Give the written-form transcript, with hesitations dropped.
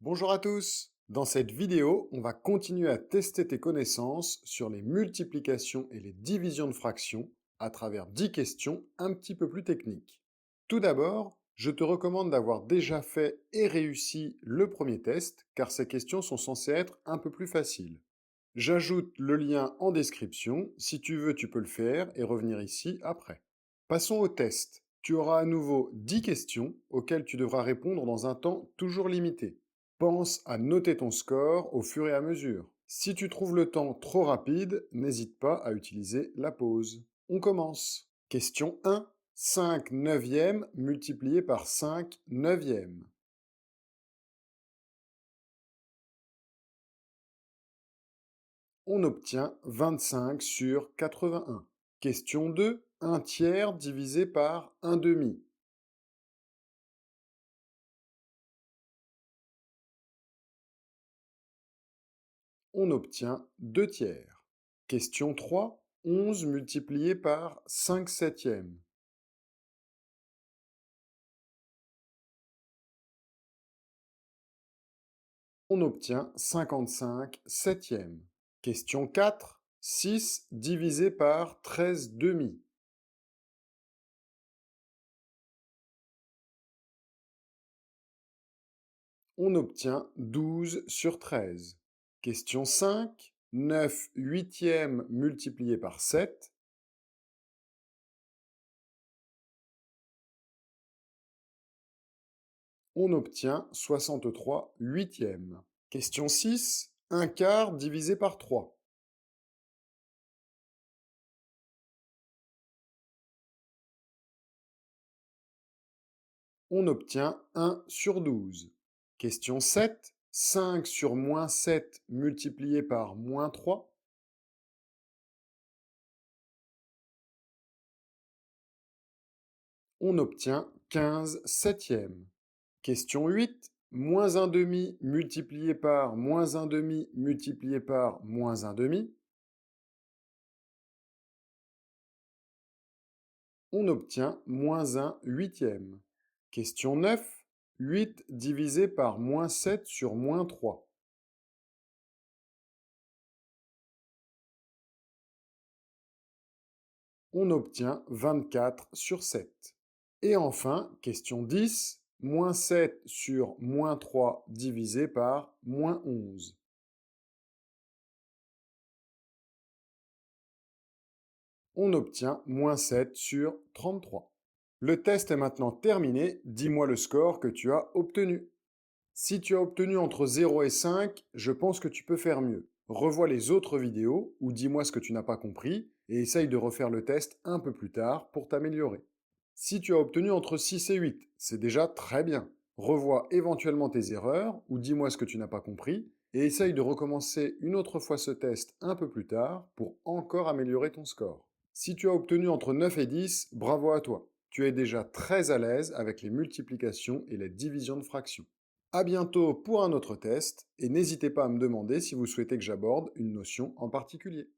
Bonjour à tous! Dans cette vidéo, on va continuer à tester tes connaissances sur les multiplications et les divisions de fractions à travers 10 questions un petit peu plus techniques. Tout d'abord, je te recommande d'avoir déjà fait et réussi le premier test, car ces questions sont censées être un peu plus faciles. J'ajoute le lien en description, si tu veux tu peux le faire et revenir ici après. Passons au test. Tu auras à nouveau 10 questions auxquelles tu devras répondre dans un temps toujours limité. Pense à noter ton score au fur et à mesure. Si tu trouves le temps trop rapide, n'hésite pas à utiliser la pause. On commence. Question 1. 5 neuvièmes multiplié par 5 neuvièmes. On obtient 25 sur 81. Question 2. Un tiers divisé par un demi. On obtient 2 tiers. Question 3. 11 multiplié par 5 septièmes. On obtient 55 septièmes. Question 4. 6 divisé par 13 demi. On obtient 12 sur 13. Question 5. 9 huitièmes multiplié par 7. On obtient 63 huitièmes. Question 6. Un quart divisé par 3. On obtient 1 sur 12. Question 7. 5 sur moins 7 multiplié par moins 3. On obtient 15 septièmes. Question 8. Moins un demi multiplié par moins un demi multiplié par moins un demi. On obtient moins un huitième. Question 9. 8 divisé par moins 7 sur moins 3. On obtient 24 sur 7. Et enfin, question 10. Moins 7 sur moins 3 divisé par moins 11. On obtient moins 7 sur 33. Le test est maintenant terminé, dis-moi le score que tu as obtenu. Si tu as obtenu entre 0 et 5, je pense que tu peux faire mieux. Revois les autres vidéos ou dis-moi ce que tu n'as pas compris et essaye de refaire le test un peu plus tard pour t'améliorer. Si tu as obtenu entre 6 et 8, c'est déjà très bien. Revois éventuellement tes erreurs ou dis-moi ce que tu n'as pas compris et essaye de recommencer une autre fois ce test un peu plus tard pour encore améliorer ton score. Si tu as obtenu entre 9 et 10, bravo à toi. Tu es déjà très à l'aise avec les multiplications et les divisions de fractions. À bientôt pour un autre test et n'hésitez pas à me demander si vous souhaitez que j'aborde une notion en particulier.